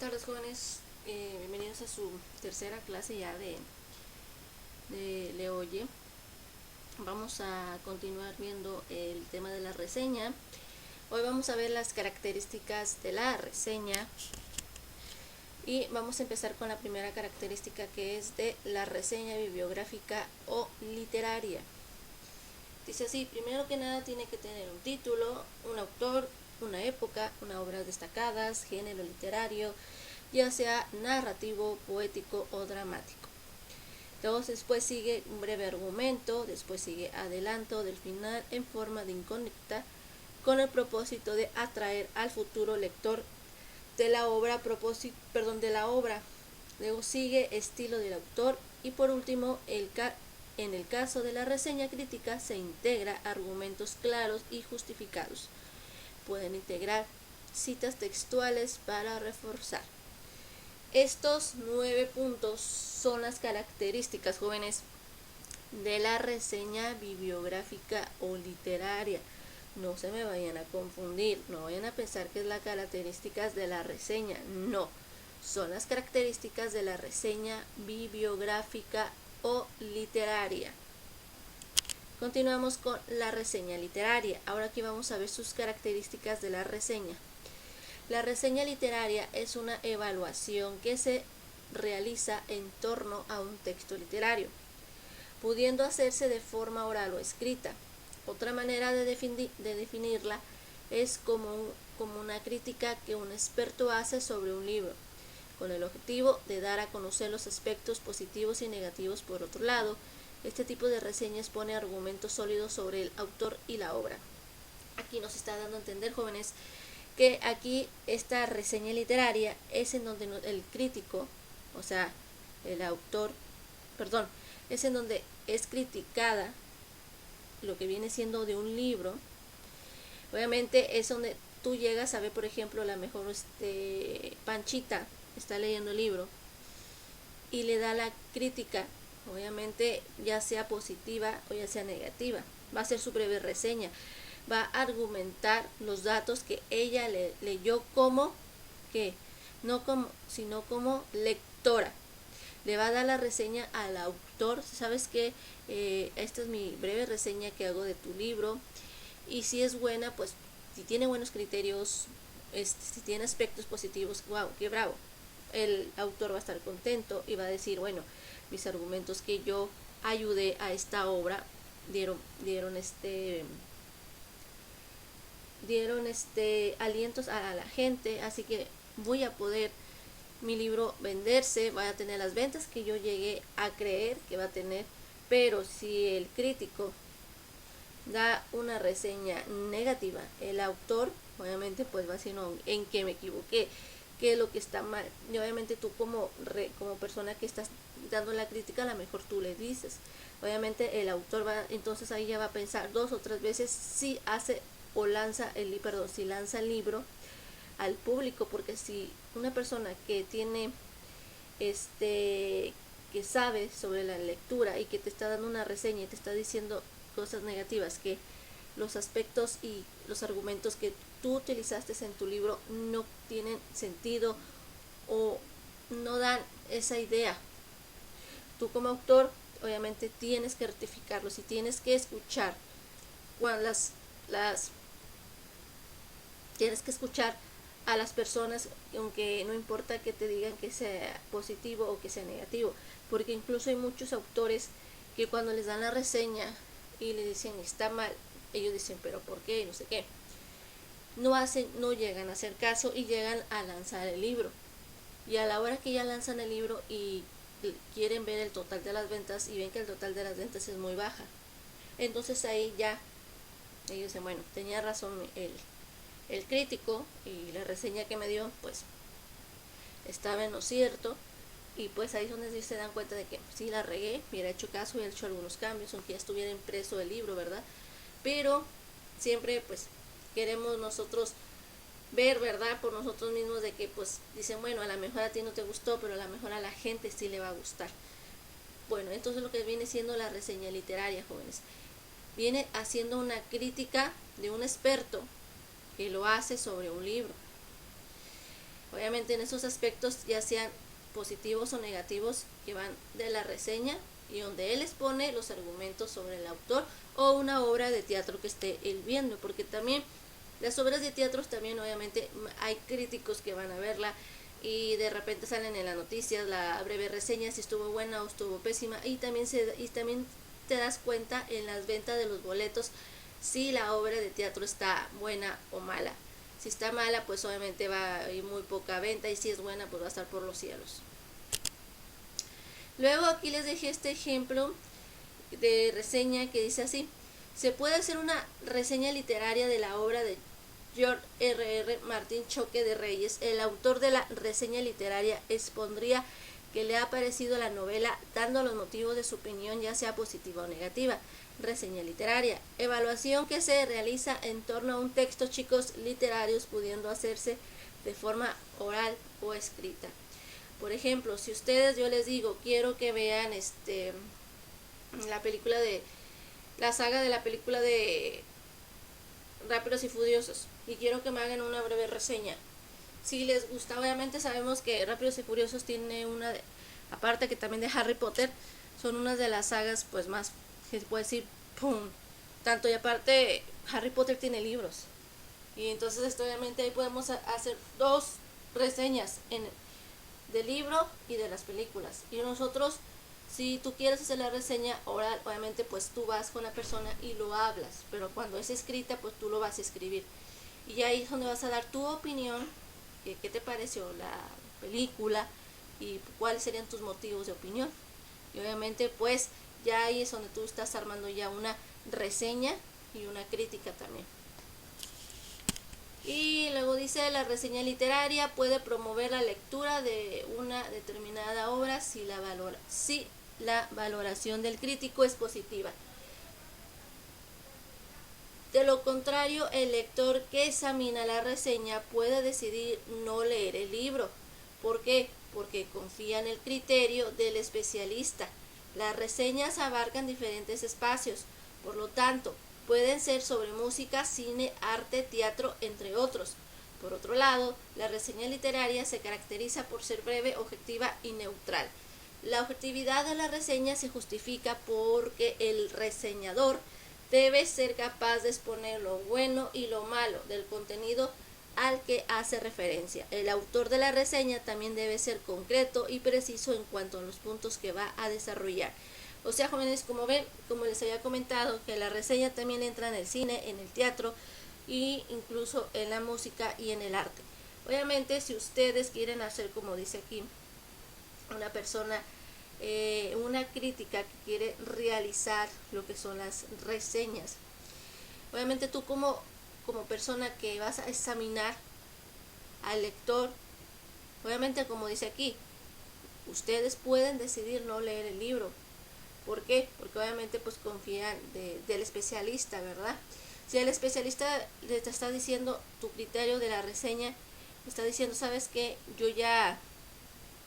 tardes, jóvenes. Bienvenidos a su tercera clase ya de Leoye. Vamos a continuar viendo el tema de la reseña. Hoy vamos a ver las características de la reseña y vamos a empezar con la primera característica, que es de la reseña bibliográfica o literaria. Dice así: primero que nada tiene que tener un título, un autor, una época, una obra destacadas, género literario, ya sea narrativo, poético o dramático. Entonces después sigue un breve argumento, después sigue adelanto del final en forma de incógnita, con el propósito de atraer al futuro lector de la obra, Luego sigue estilo del autor y por último, en el caso de la reseña crítica, se integra argumentos claros y justificados. Pueden integrar citas textuales para reforzar. Estos 9 puntos son las características, jóvenes, de la reseña bibliográfica o literaria. No se me vayan a confundir, no vayan a pensar que es las características de la reseña, no. Son las características de la reseña bibliográfica o literaria. Continuamos con la reseña literaria. Ahora aquí vamos a ver sus características de la reseña. La reseña literaria es una evaluación que se realiza en torno a un texto literario, pudiendo hacerse de forma oral o escrita. Otra manera de definirla es como una crítica que un experto hace sobre un libro, con el objetivo de dar a conocer los aspectos positivos y negativos. Por otro lado, este tipo de reseñas pone argumentos sólidos sobre el autor y la obra. Aquí nos está dando a entender, jóvenes, que aquí esta reseña literaria es en donde el crítico, o sea, el autor, es en donde es criticada lo que viene siendo de un libro. Obviamente es donde tú llegas a ver, por ejemplo, la mejor Panchita está leyendo el libro y le da la crítica, obviamente ya sea positiva o ya sea negativa. Va a hacer su breve reseña, va a argumentar los datos que ella leyó sino como lectora. Le va a dar la reseña al autor. Sabes que esta es mi breve reseña que hago de tu libro, y si es buena, pues si tiene buenos criterios, si tiene aspectos positivos, wow, qué bravo. El autor va a estar contento y va a decir, bueno, mis argumentos que yo ayudé a esta obra dieron alientos a la gente, así que voy a poder mi libro venderse, va a tener las ventas que yo llegué a creer que va a tener. Pero si el crítico da una reseña negativa, el autor obviamente pues va a decir, no, en qué me equivoqué, qué es lo que está mal. Y obviamente tú como persona que estás dando la crítica, a lo mejor tú le dices. Obviamente el autor entonces ahí ya va a pensar 2 o 3 veces si lanza el libro al público, porque si una persona que tiene que sabe sobre la lectura y que te está dando una reseña y te está diciendo cosas negativas, que los aspectos y los argumentos que tú utilizaste en tu libro no tienen sentido o no dan esa idea, tú como autor obviamente tienes que rectificarlos y tienes que escuchar tienes que escuchar a las personas, aunque no importa que te digan que sea positivo o que sea negativo, porque incluso hay muchos autores que cuando les dan la reseña y le dicen está mal, ellos dicen pero ¿por qué? No sé qué. No llegan a hacer caso y llegan a lanzar el libro. Y a la hora que ya lanzan el libro y quieren ver el total de las ventas y ven que el total de las ventas es muy baja, entonces ahí ya ellos dicen, bueno, tenía razón el crítico y la reseña que me dio pues estaba en lo cierto. Y pues ahí es donde se dan cuenta de que sí la regué, hubiera hecho caso, hubiera hecho algunos cambios, aunque ya estuviera impreso el libro, ¿verdad? Pero siempre pues queremos nosotros ver, ¿verdad?, por nosotros mismos, de que pues dicen, bueno, a lo mejor a ti no te gustó, pero a lo mejor a la gente sí le va a gustar. Bueno, entonces lo que viene siendo la reseña literaria, jóvenes, viene haciendo una crítica de un experto que lo hace sobre un libro. Obviamente en esos aspectos, ya sean positivos o negativos, que van de la reseña y donde él expone los argumentos sobre el autor o una obra de teatro que esté él viendo, porque también las obras de teatro también obviamente hay críticos que van a verla y de repente salen en las noticias la breve reseña si estuvo buena o estuvo pésima, y también te das cuenta en las ventas de los boletos si la obra de teatro está buena o mala. Si está mala, pues obviamente va a ir muy poca venta, y si es buena, pues va a estar por los cielos. Luego aquí les dejé este ejemplo de reseña que dice así: se puede hacer una reseña literaria de la obra de George R.R. Martin Choque de Reyes. El autor de la reseña literaria expondría que le ha parecido la novela, dando los motivos de su opinión, ya sea positiva o negativa. Reseña literaria: evaluación que se realiza en torno a un texto, chicos, literarios, pudiendo hacerse de forma oral o escrita. Por ejemplo, si ustedes, yo les digo, quiero que vean la saga de la película de Rápidos y Furiosos, y quiero que me hagan una breve reseña. Si les gusta, obviamente sabemos que Rápidos y Furiosos tiene aparte que también de Harry Potter, son unas de las sagas pues más, que se puede decir, ¡pum! Tanto, y aparte Harry Potter tiene libros, y entonces obviamente ahí podemos hacer dos reseñas del libro y de las películas. Y nosotros, si tú quieres hacer la reseña oral, obviamente pues tú vas con la persona y lo hablas, pero cuando es escrita, pues tú lo vas a escribir, y ahí es donde vas a dar tu opinión, qué te pareció la película y cuáles serían tus motivos de opinión. Y obviamente pues ya ahí es donde tú estás armando ya una reseña y una crítica también. Y luego dice: la reseña literaria puede promover la lectura de una determinada obra si la valoración del crítico es positiva. De lo contrario, el lector que examina la reseña puede decidir no leer el libro. ¿Por qué? Porque confía en el criterio del especialista. Las reseñas abarcan diferentes espacios, por lo tanto, pueden ser sobre música, cine, arte, teatro, entre otros. Por otro lado, la reseña literaria se caracteriza por ser breve, objetiva y neutral. La objetividad de la reseña se justifica porque el reseñador debe ser capaz de exponer lo bueno y lo malo del contenido al que hace referencia. El autor de la reseña también debe ser concreto y preciso en cuanto a los puntos que va a desarrollar. O sea, jóvenes, como ven, como les había comentado, que la reseña también entra en el cine, en el teatro e incluso en la música y en el arte. Obviamente, si ustedes quieren hacer, como dice aquí, una persona, una crítica que quiere realizar lo que son las reseñas, obviamente tú como persona que vas a examinar al lector, obviamente como dice aquí, ustedes pueden decidir no leer el libro. ¿Por qué? Porque obviamente pues confían del especialista, ¿verdad? Si el especialista le está diciendo tu criterio de la reseña, está diciendo: sabes qué, yo ya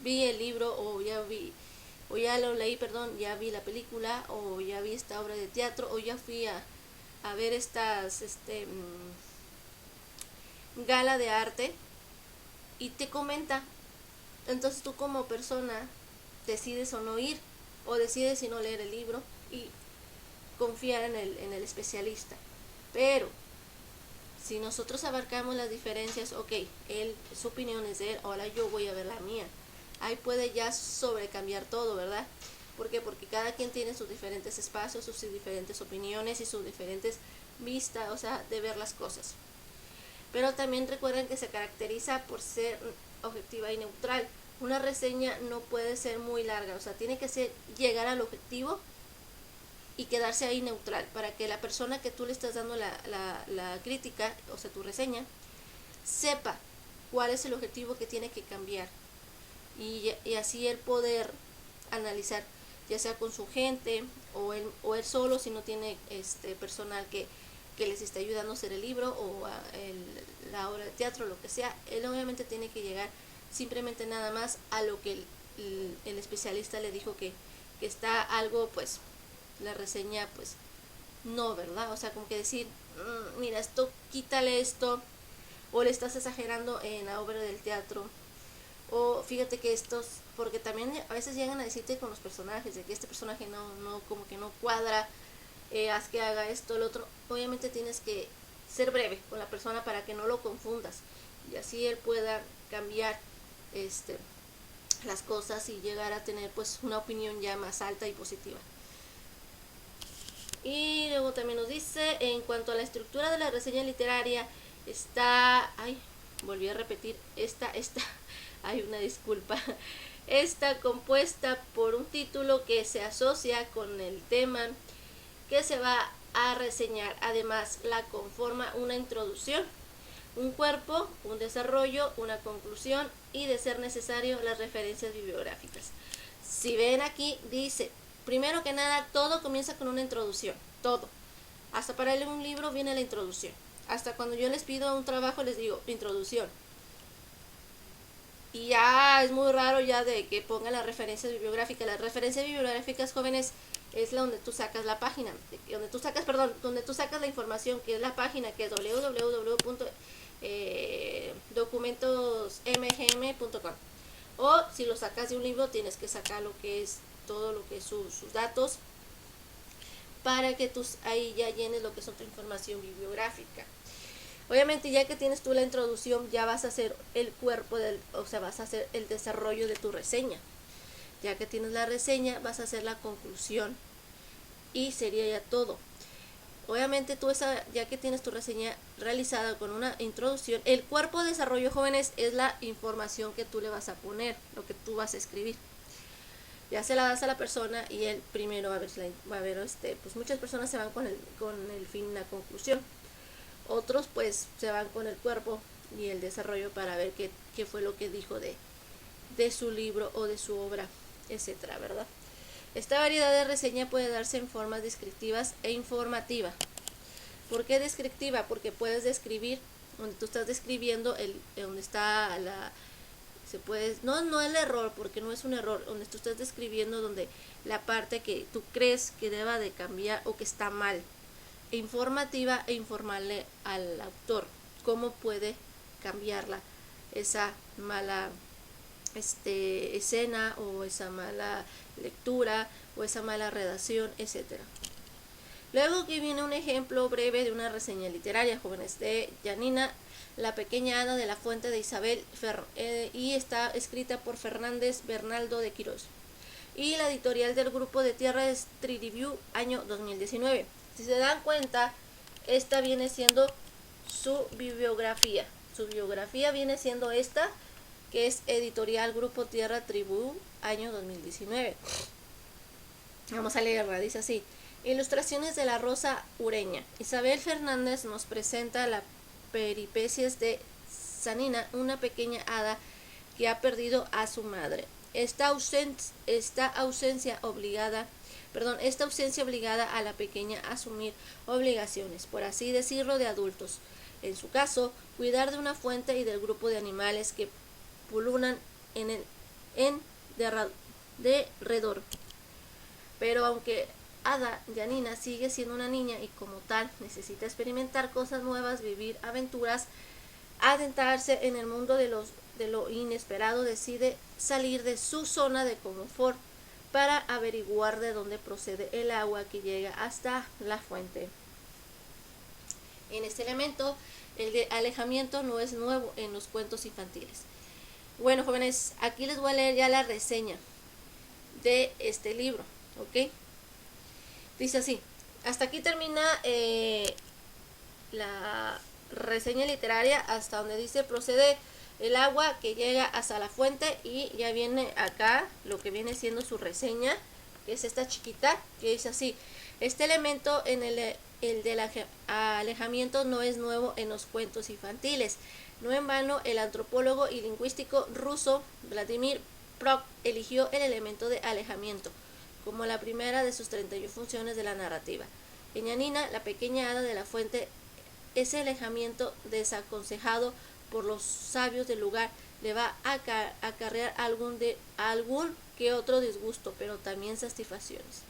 vi el libro, o ya lo leí, perdón, ya vi la película, o ya vi esta obra de teatro, o ya fui a ver estas gala de arte, y te comenta. Entonces tú como persona decides o no ir, o decides si no leer el libro y confiar en el especialista. Pero si nosotros abarcamos las diferencias, ok, su opinión es de él, ahora yo voy a ver la mía, ahí puede ya sobrecambiar todo, ¿verdad? ¿Por qué? Porque cada quien tiene sus diferentes espacios, sus diferentes opiniones y sus diferentes vistas, o sea, de ver las cosas. Pero también recuerden que se caracteriza por ser objetiva y neutral. Una reseña no puede ser muy larga, o sea, tiene que llegar al objetivo y quedarse ahí neutral, para que la persona que tú le estás dando la crítica, o sea, tu reseña, sepa cuál es el objetivo que tiene que cambiar, y así él poder analizar, ya sea con su gente o él solo, si no tiene personal que les esté ayudando a hacer el libro o la obra de teatro, lo que sea. Él obviamente tiene que llegar simplemente nada más a lo que el especialista le dijo que está algo, pues la reseña pues no, ¿verdad? O sea, como que decir, mira, esto, quítale esto, o le estás exagerando en la obra del teatro. O fíjate que porque también a veces llegan a decirte con los personajes, de que este personaje no como que no cuadra, haz que haga esto, el otro. Obviamente tienes que ser breve con la persona para que no lo confundas, y así él pueda cambiar las cosas y llegar a tener pues una opinión ya más alta y positiva. Y luego también nos dice, en cuanto a la estructura de la reseña literaria, volví a repetir, hay una disculpa, está compuesta por un título que se asocia con el tema que se va a reseñar. Además, la conforma una introducción, un cuerpo, un desarrollo, una conclusión y, de ser necesario, las referencias bibliográficas. Si ven aquí, dice, primero que nada, todo comienza con una introducción, todo. Hasta para leer un libro viene la introducción. Hasta cuando yo les pido un trabajo les digo, introducción. Y ya es muy raro ya de que pongan las referencias bibliográficas. Las referencias bibliográficas, jóvenes, es la donde tú sacas la página, donde tú sacas la información, que es la página, que es www.documentosmgm.com. O si lo sacas de un libro, tienes que sacar lo que es todo lo que es sus datos, para que tú ahí ya llenes lo que es otra información bibliográfica. Obviamente, ya que tienes tú la introducción, ya vas a hacer el cuerpo vas a hacer el desarrollo de tu reseña. Ya que tienes la reseña, vas a hacer la conclusión y sería ya todo. Obviamente tú ya que tienes tu reseña realizada con una introducción, el cuerpo de desarrollo, jóvenes, es la información que tú le vas a poner, lo que tú vas a escribir. Ya se la das a la persona y él primero va a ver, pues muchas personas se van con el fin, la conclusión. Otros pues se van con el cuerpo y el desarrollo para ver qué fue lo que dijo de su libro o de su obra, etcétera, ¿verdad? Esta variedad de reseña puede darse en formas descriptivas e informativa. ¿Por qué descriptiva? Porque puedes describir donde tú estás describiendo donde está no el error, porque no es un error, donde tú estás describiendo donde la parte que tú crees que deba de cambiar o que está mal. Informativa e informarle al autor cómo puede cambiarla, esa mala escena o esa mala lectura o esa mala redacción, etcétera. Luego aquí viene un ejemplo breve de una reseña literaria, jóvenes, de Janina, la pequeña hada de la fuente de Isabel y está escrita por Fernández Bernaldo de Quirós y la editorial del grupo de Tierra es Triview, año 2019. Si se dan cuenta, esta viene siendo su bibliografía. Su biografía viene siendo esta, que es editorial Grupo Tierra Tribú, año 2019. Vamos a leerla, dice así. Ilustraciones de la Rosa Ureña. Isabel Fernández nos presenta las peripecias de Sanina, una pequeña hada que ha perdido a su madre. Esta ausencia obligada a la pequeña a asumir obligaciones, por así decirlo, de adultos. En su caso, cuidar de una fuente y del grupo de animales que pululan en derredor. Pero aunque Ada Janina sigue siendo una niña y como tal necesita experimentar cosas nuevas, vivir aventuras, adentrarse en el mundo de lo inesperado, decide salir de su zona de confort para averiguar de dónde procede el agua que llega hasta la fuente. En este elemento, el de alejamiento no es nuevo en los cuentos infantiles. Bueno, jóvenes, aquí les voy a leer ya la reseña de este libro, ¿ok? Dice así, hasta aquí termina la reseña literaria, hasta donde dice procede el agua que llega hasta la fuente, y ya viene acá lo que viene siendo su reseña, que es esta chiquita, que dice así, este elemento en el del alejamiento no es nuevo en los cuentos infantiles. No en vano, el antropólogo y lingüístico ruso Vladimir Prok eligió el elemento de alejamiento como la primera de sus 31 funciones de la narrativa. En Janina, la pequeña hada de la fuente, ese alejamiento desaconsejado por los sabios del lugar le va a acarrear algún que otro disgusto, pero también satisfacciones.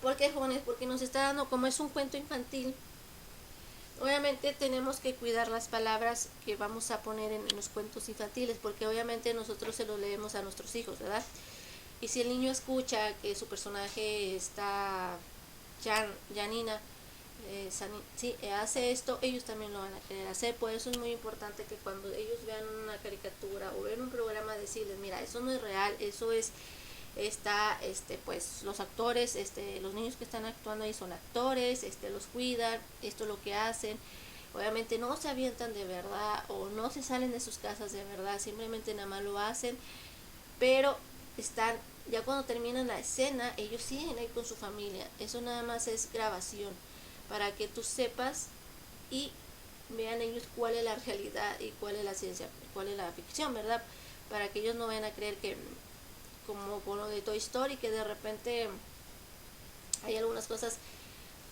¿Por qué, jóvenes? Porque nos está dando, como es un cuento infantil, Obviamente tenemos que cuidar las palabras que vamos a poner en los cuentos infantiles, porque obviamente nosotros se lo leemos a nuestros hijos, ¿verdad? Y si el niño escucha que su personaje está Janina, hace esto, ellos también lo van a querer hacer. Por eso es muy importante que cuando ellos vean una caricatura o vean un programa, decirles, mira, eso no es real, eso es, pues los actores, los niños que están actuando ahí son actores, los cuidan, esto es lo que hacen. Obviamente no se avientan de verdad o no se salen de sus casas de verdad, simplemente nada más lo hacen, pero están, ya cuando terminan la escena, ellos siguen ahí con su familia. Eso nada más es grabación, para que tú sepas y vean ellos cuál es la realidad y cuál es la ciencia, cuál es la ficción, ¿verdad? Para que ellos no vayan a creer que, como con lo de Toy Story, que de repente hay algunas cosas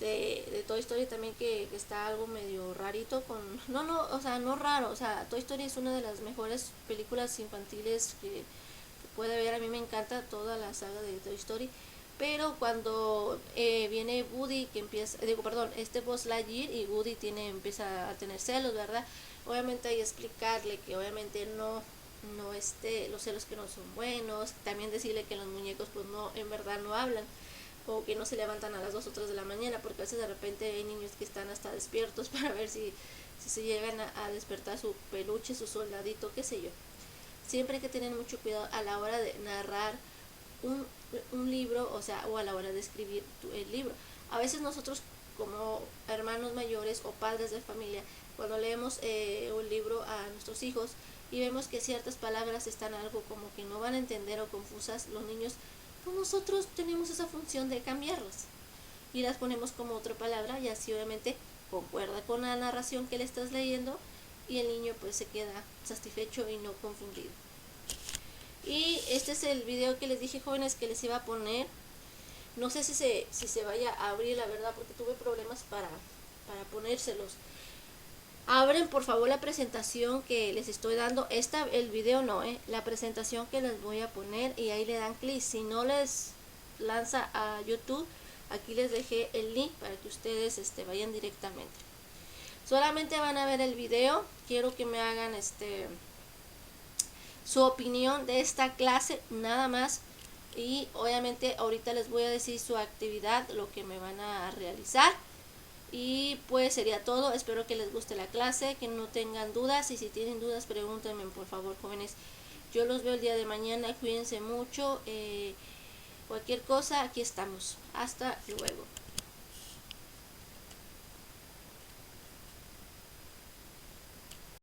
de Toy Story también que está algo medio rarito con, o sea, no raro, o sea, Toy Story es una de las mejores películas infantiles que puede ver. A mí me encanta toda la saga de Toy Story, pero cuando viene Woody, que empieza, Buzz Lightyear, y Woody empieza a tener celos, ¿verdad? Obviamente hay que explicarle que obviamente no los celos que no son buenos, también decirle que los muñecos pues no, en verdad no hablan, o que no se levantan a las 2 o 3 de la mañana, porque a veces de repente hay niños que están hasta despiertos para ver si se llegan a despertar su peluche, su soldadito, qué sé yo. Siempre hay que tener mucho cuidado a la hora de narrar un libro, o sea, o a la hora de escribir el libro. A veces nosotros como hermanos mayores o padres de familia, cuando leemos un libro a nuestros hijos y vemos que ciertas palabras están algo como que no van a entender o confusas, los niños, pues nosotros tenemos esa función de cambiarlas y las ponemos como otra palabra, y así obviamente concuerda con la narración que le estás leyendo y el niño pues se queda satisfecho y no confundido. Y este es el video que les dije, jóvenes, que les iba a poner. No sé si se vaya a abrir, la verdad, porque tuve problemas para ponérselos. Abren por favor la presentación que les estoy dando. El video no, la presentación que les voy a poner, y ahí le dan clic. Si no les lanza a YouTube, aquí les dejé el link para que ustedes vayan directamente. Solamente van a ver el video. Quiero que me hagan su opinión de esta clase, nada más. Y obviamente ahorita les voy a decir su actividad, lo que me van a realizar. Y pues sería todo. Espero que les guste la clase, que no tengan dudas, y si tienen dudas pregúntenme por favor, jóvenes. Yo los veo el día de mañana, cuídense mucho. Cualquier cosa, aquí estamos. Hasta luego.